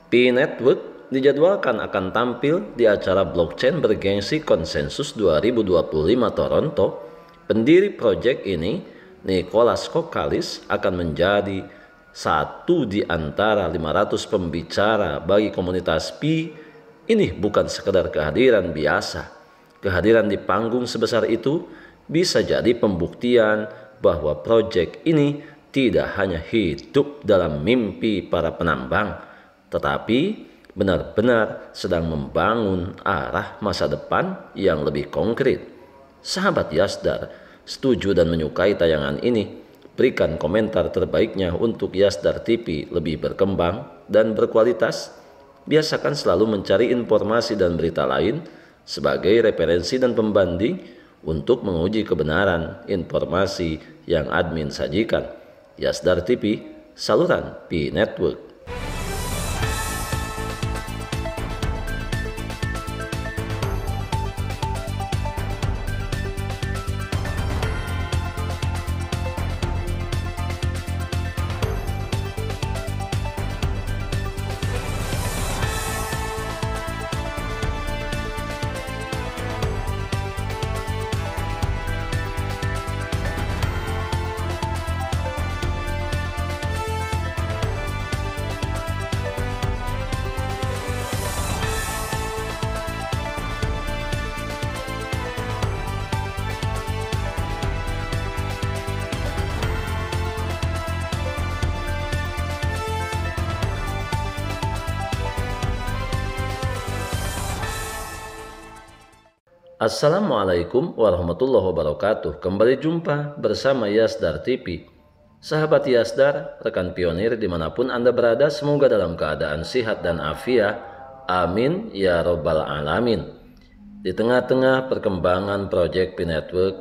Pi Network dijadwalkan akan tampil di acara blockchain bergengsi Konsensus 2025 Toronto. Pendiri proyek ini, Nicholas Kokalis, akan menjadi satu di antara 500 pembicara bagi komunitas Pi. Ini bukan sekedar kehadiran biasa. Kehadiran di panggung sebesar itu bisa jadi pembuktian bahwa proyek ini tidak hanya hidup dalam mimpi para penambang, tetapi benar-benar sedang membangun arah masa depan yang lebih konkret. Sahabat Yasdar, setuju dan menyukai tayangan ini? Berikan komentar terbaiknya untuk Yasdar TV lebih berkembang dan berkualitas. Biasakan selalu mencari informasi dan berita lain sebagai referensi dan pembanding untuk menguji kebenaran informasi yang admin sajikan. Yasdar TV, saluran Pi Network. Assalamualaikum warahmatullahi wabarakatuh. Kembali jumpa bersama Yasdar TV. Sahabat Yasdar, rekan pionir dimanapun Anda berada, semoga dalam keadaan sehat dan afiat. Amin ya robbal alamin. Di tengah-tengah perkembangan proyek Pi Network,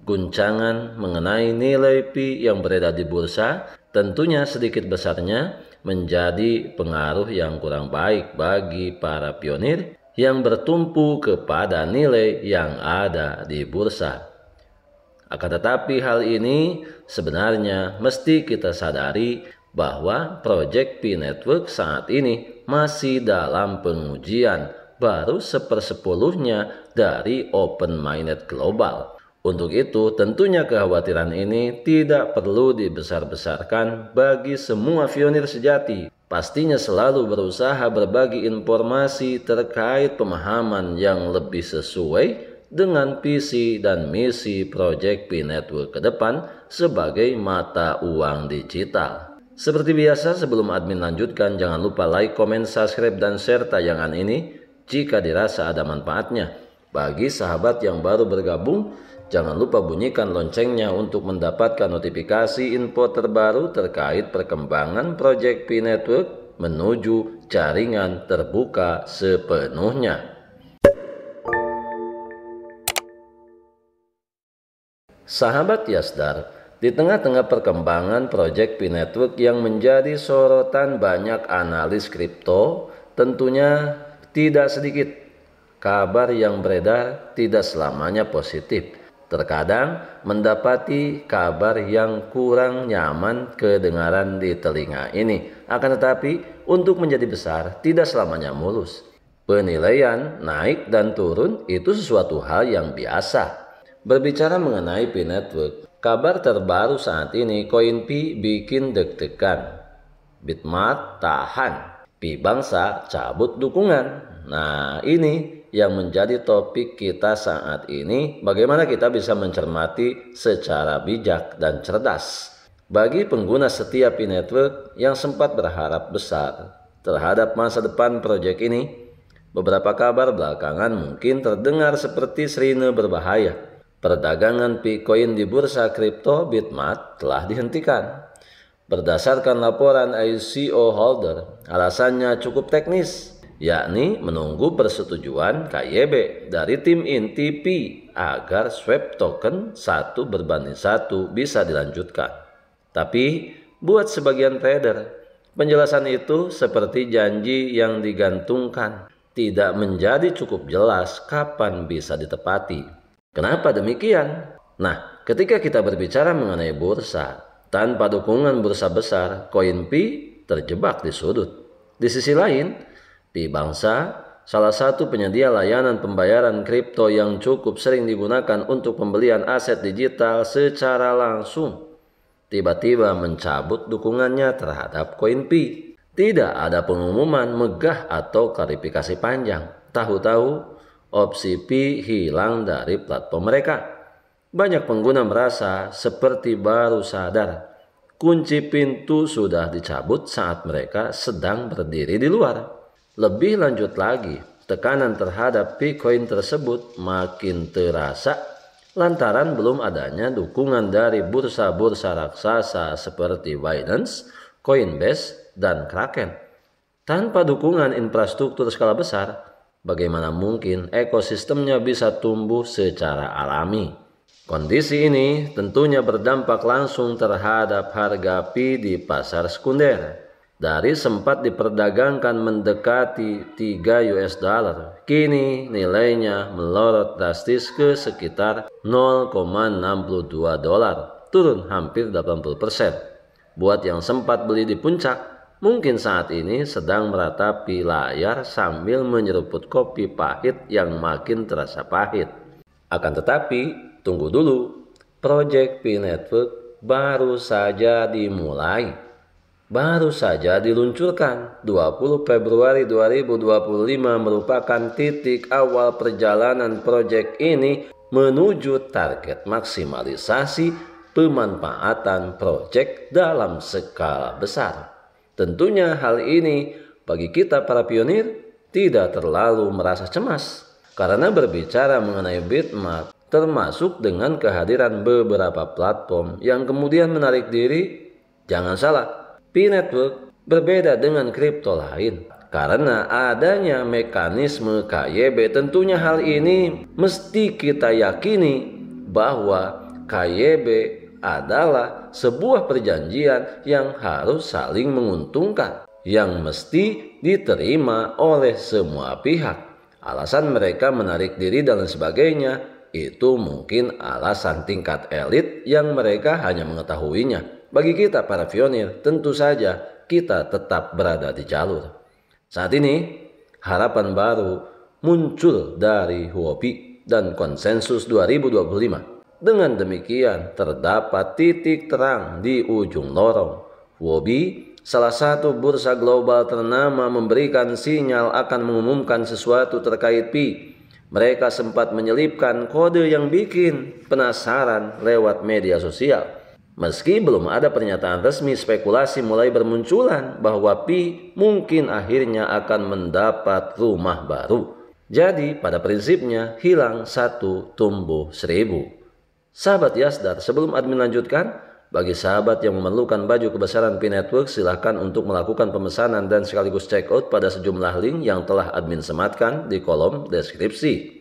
guncangan mengenai nilai Pi yang beredar di bursa tentunya sedikit besarnya menjadi pengaruh yang kurang baik bagi para pionir yang bertumpu kepada nilai yang ada di bursa. Akan tetapi hal ini sebenarnya mesti kita sadari bahwa proyek Pi Network saat ini masih dalam pengujian, baru 1/10-nya dari Open Mainnet Global. Untuk itu tentunya kekhawatiran ini tidak perlu dibesar-besarkan bagi semua pionir sejati. Pastinya selalu berusaha berbagi informasi terkait pemahaman yang lebih sesuai dengan visi dan misi proyek Pi Network ke depan sebagai mata uang digital. Seperti biasa, sebelum admin lanjutkan, jangan lupa like, komen, subscribe, dan share tayangan ini jika dirasa ada manfaatnya. Bagi sahabat yang baru bergabung, jangan lupa bunyikan loncengnya untuk mendapatkan notifikasi info terbaru terkait perkembangan proyek Pi Network menuju jaringan terbuka sepenuhnya. Sahabat Yasdar, di tengah-tengah perkembangan proyek Pi Network yang menjadi sorotan banyak analis kripto, tentunya tidak sedikit kabar yang beredar tidak selamanya positif. Terkadang mendapati kabar yang kurang nyaman kedengaran di telinga ini. Akan tetapi untuk menjadi besar tidak selamanya mulus. Penilaian naik dan turun itu sesuatu hal yang biasa. Berbicara mengenai Pi Network, kabar terbaru saat ini koin Pi bikin deg-degan. Bitmart tahan, Pi bangsa cabut dukungan. Nah, ini yang menjadi topik kita saat ini, bagaimana kita bisa mencermati secara bijak dan cerdas. Bagi pengguna setia Pi Network yang sempat berharap besar terhadap masa depan proyek ini, beberapa kabar belakangan mungkin terdengar seperti sirine berbahaya. Perdagangan Pi koin di bursa kripto Bitmart telah dihentikan. Berdasarkan laporan ICO holder, alasannya cukup teknis, yakni menunggu persetujuan KYB dari tim inti Pi agar swap token 1/1 bisa dilanjutkan. Tapi buat sebagian trader, penjelasan itu seperti janji yang digantungkan, tidak menjadi cukup jelas kapan bisa ditepati. Kenapa demikian? Nah, ketika kita berbicara mengenai bursa, tanpa dukungan bursa besar, koin Pi terjebak di sudut. Di sisi lain, Pi Bangsa, salah satu penyedia layanan pembayaran kripto yang cukup sering digunakan untuk pembelian aset digital secara langsung, tiba-tiba mencabut dukungannya terhadap koin Pi. Tidak ada pengumuman megah atau klarifikasi panjang. Tahu-tahu opsi Pi hilang dari platform mereka. Banyak pengguna merasa seperti baru sadar kunci pintu sudah dicabut saat mereka sedang berdiri di luar. Lebih lanjut lagi, tekanan terhadap Bitcoin tersebut makin terasa lantaran belum adanya dukungan dari bursa-bursa raksasa seperti Binance, Coinbase, dan Kraken. Tanpa dukungan infrastruktur skala besar, bagaimana mungkin ekosistemnya bisa tumbuh secara alami? Kondisi ini tentunya berdampak langsung terhadap harga Pi di pasar sekunder. Dari sempat diperdagangkan mendekati 3 US dollar, kini nilainya melorot drastis ke sekitar 0,62 dolar, turun hampir 80%. Buat yang sempat beli di puncak, mungkin saat ini sedang meratapi layar sambil menyeruput kopi pahit yang makin terasa pahit. Akan tetapi, tunggu dulu, Project Pi Network baru saja dimulai. Baru saja diluncurkan 20 Februari 2025 merupakan titik awal perjalanan proyek ini menuju target maksimalisasi pemanfaatan proyek dalam skala besar. Tentunya hal ini bagi kita para pionir tidak terlalu merasa cemas karena berbicara mengenai Bitmart termasuk dengan kehadiran beberapa platform yang kemudian menarik diri. Jangan salah, Pi Network berbeda dengan kripto lain karena adanya mekanisme KYB. Tentunya hal ini mesti kita yakini bahwa KYB adalah sebuah perjanjian yang harus saling menguntungkan yang mesti diterima oleh semua pihak. Alasan mereka menarik diri dan sebagainya itu mungkin alasan tingkat elit yang mereka hanya mengetahuinya. Bagi kita para pionir, tentu saja kita tetap berada di jalur. Saat ini, harapan baru muncul dari Huobi dan konsensus 2025. Dengan demikian, terdapat titik terang di ujung lorong. Huobi, salah satu bursa global ternama, memberikan sinyal akan mengumumkan sesuatu terkait Pi. Mereka sempat menyelipkan kode yang bikin penasaran lewat media sosial. Meski belum ada pernyataan resmi, spekulasi mulai bermunculan bahwa Pi mungkin akhirnya akan mendapat rumah baru. Jadi pada prinsipnya hilang satu tumbuh seribu. Sahabat Yasdar, sebelum admin lanjutkan, bagi sahabat yang memerlukan baju kebesaran Pi Network, silahkan untuk melakukan pemesanan dan sekaligus check out pada sejumlah link yang telah admin sematkan di kolom deskripsi.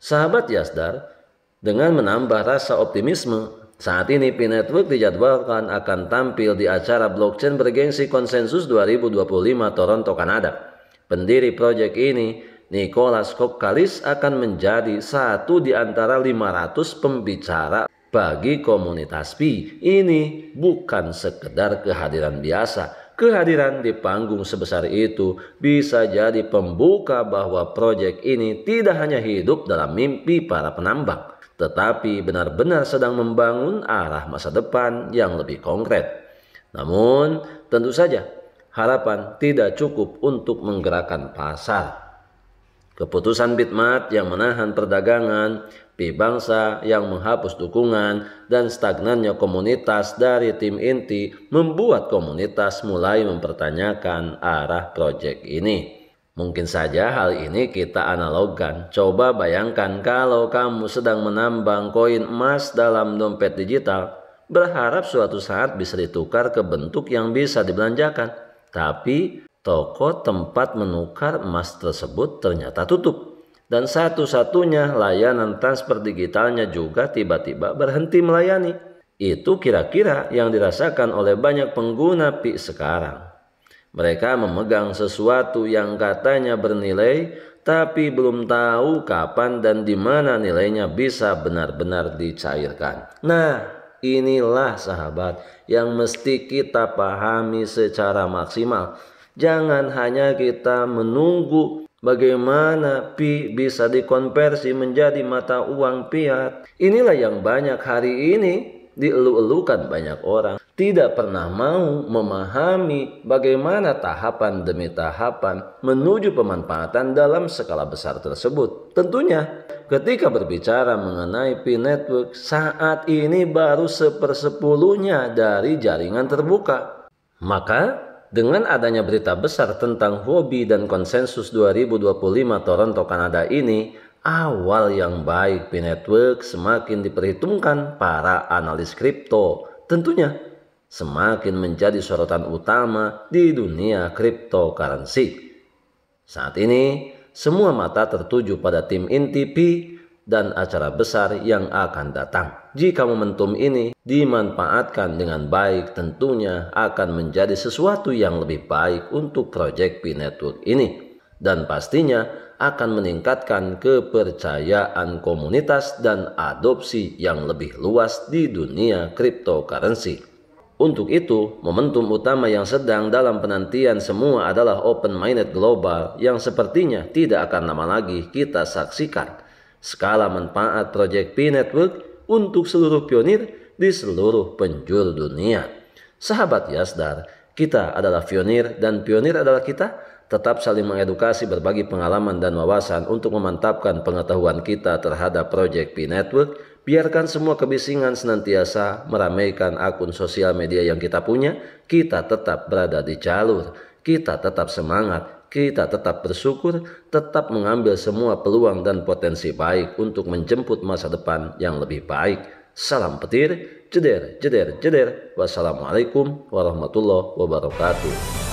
Sahabat Yasdar, dengan menambah rasa optimisme, saat ini Pi Network dijadwalkan akan tampil di acara blockchain bergengsi konsensus 2025 Toronto, Kanada. Pendiri proyek ini, Nicholas Kokkalis, akan menjadi satu di antara 500 pembicara bagi komunitas Pi. Ini bukan sekedar kehadiran biasa. Kehadiran di panggung sebesar itu bisa jadi pembuka bahwa proyek ini tidak hanya hidup dalam mimpi para penambang, tetapi benar-benar sedang membangun arah masa depan yang lebih konkret. Namun, tentu saja harapan tidak cukup untuk menggerakkan pasar. Keputusan Bitmart yang menahan perdagangan, Pi Bangsa yang menghapus dukungan, dan stagnannya komunitas dari tim inti membuat komunitas mulai mempertanyakan arah proyek ini. Mungkin saja hal ini kita analogkan. Coba bayangkan kalau kamu sedang menambang koin emas dalam dompet digital, berharap suatu saat bisa ditukar ke bentuk yang bisa dibelanjakan. Tapi toko tempat menukar emas tersebut ternyata tutup. Dan satu-satunya layanan transfer digitalnya juga tiba-tiba berhenti melayani. Itu kira-kira yang dirasakan oleh banyak pengguna Pi sekarang. Mereka memegang sesuatu yang katanya bernilai, tapi belum tahu kapan dan di mana nilainya bisa benar-benar dicairkan. Nah, inilah sahabat yang mesti kita pahami secara maksimal. Jangan hanya kita menunggu bagaimana Pi bisa dikonversi menjadi mata uang fiat. Inilah yang banyak hari ini dielu-elukan banyak orang. Tidak pernah mau memahami bagaimana tahapan demi tahapan menuju pemanfaatan dalam skala besar tersebut. Tentunya ketika berbicara mengenai Pi Network, saat ini baru 1/10-nya dari jaringan terbuka. Maka dengan adanya berita besar tentang hobi dan konsensus 2025 Toronto, Kanada ini, awal yang baik Pi Network semakin diperhitungkan para analis kripto. Tentunya semakin menjadi sorotan utama di dunia cryptocurrency. Saat ini, semua mata tertuju pada tim inti Pi dan acara besar yang akan datang. Jika momentum ini dimanfaatkan dengan baik, tentunya akan menjadi sesuatu yang lebih baik untuk proyek Pi Network ini. Dan pastinya akan meningkatkan kepercayaan komunitas dan adopsi yang lebih luas di dunia cryptocurrency. Untuk itu, momentum utama yang sedang dalam penantian semua adalah Open Mainnet Global yang sepertinya tidak akan lama lagi kita saksikan. Skala manfaat proyek Pi Network untuk seluruh pionir di seluruh penjuru dunia. Sahabat Yasdar, kita adalah pionir dan pionir adalah kita. Tetap saling mengedukasi, berbagi pengalaman dan wawasan untuk memantapkan pengetahuan kita terhadap proyek Pi Network. Biarkan semua kebisingan senantiasa meramaikan akun sosial media yang kita punya. Kita tetap berada di jalur, kita tetap semangat, kita tetap bersyukur, tetap mengambil semua peluang dan potensi baik untuk menjemput masa depan yang lebih baik. Salam petir, jeder, jeder, jeder. Wassalamualaikum warahmatullahi wabarakatuh.